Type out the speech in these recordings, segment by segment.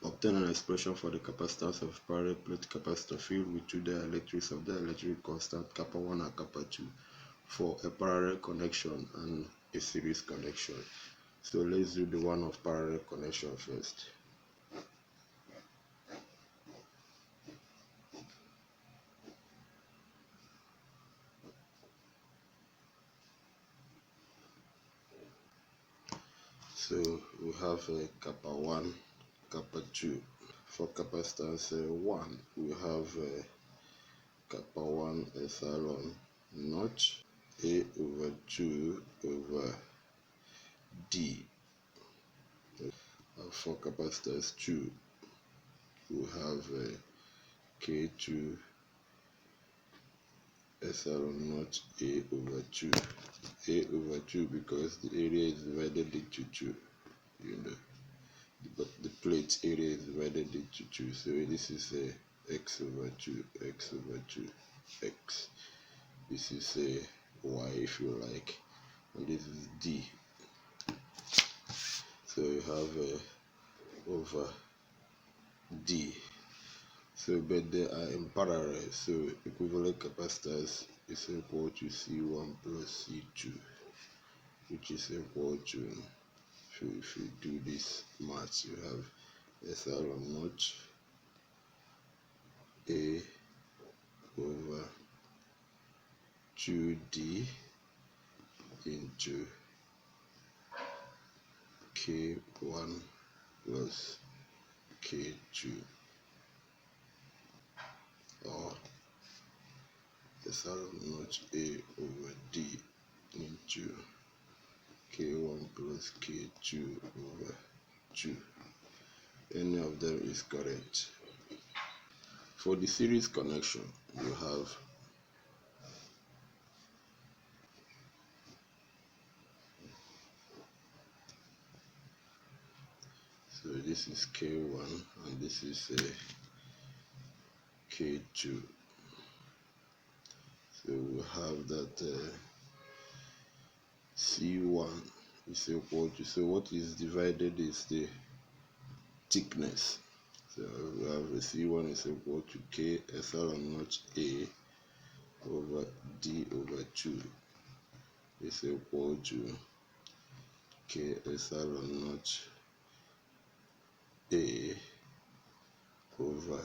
Obtain an expression for the capacitance of a parallel plate capacitor filled with two dielectrics of dielectric constant kappa 1 and kappa 2 for a parallel connection and a series connection. So let's do the one of parallel connection first. So we have a kappa 1, kappa 2. For capacitance 1, we have kappa 1 epsilon naught A over 2 over D. For capacitance 2, we have K2 epsilon naught A over 2. A over 2 because the area is divided into 2. But the plate area is divided into 2. So this is x over 2, x over 2, x. This is y if you like. And this is D. So you have over D. So but they are in parallel, so equivalent capacitance is equal to C1 plus C2, which is equal to, so if you do this math, you have epsilon naught A over 2D into K1 plus K2, or epsilon naught A over D into K1 plus K2 over 2. Any of them is correct. For the series connection, you have so this is K1 and this is K2. So we have that C1 is equal to, so what is divided is the thickness. So we have a C1 is equal to K epsilon naught A over D over 2 is equal to K epsilon naught A over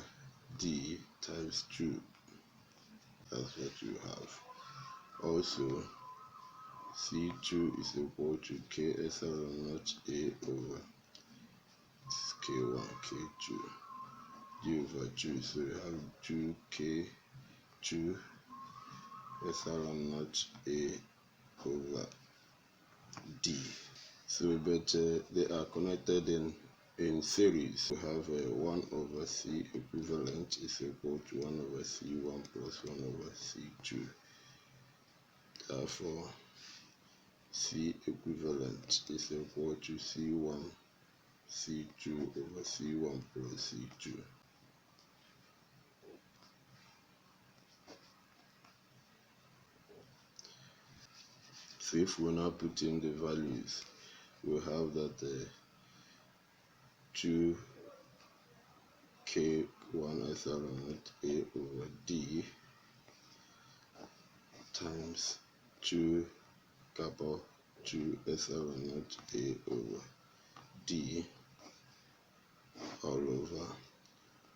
D times 2. That's what you have. Also, C2 is equal to K epsilon naught A over K1, K2, D over 2. So you have 2K2 epsilon naught A over D. So, but they are connected in series. We have 1 over C equivalent is equal to 1 over C1 plus 1 over C2. Therefore, C equivalent is equal to C1, C2 over C1 plus C2. So if we now put in the values, we have that 2K1 epsilon naught A over D times 2 kappa 2 epsilon naught A over D all over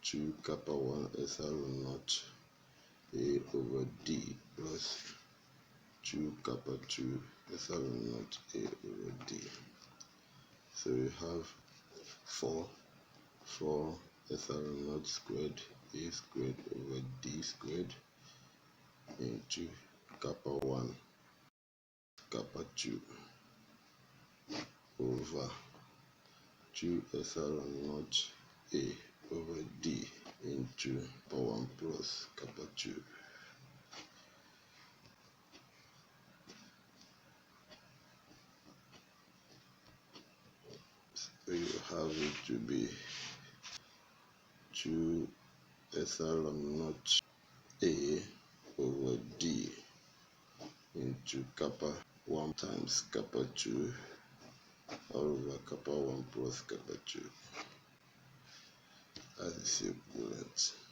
2 kappa 1 epsilon naught A over D plus 2 kappa 2 epsilon naught A over D. So we have 4 epsilon naught squared A squared over D squared into kappa 1 kappa 2 over 2 epsilon naught A over D into kappa 1 plus kappa 2. So you have it to be 2 epsilon naught A over D into kappa 1 times kappa 2 all over kappa 1 plus kappa 2. That is equivalent.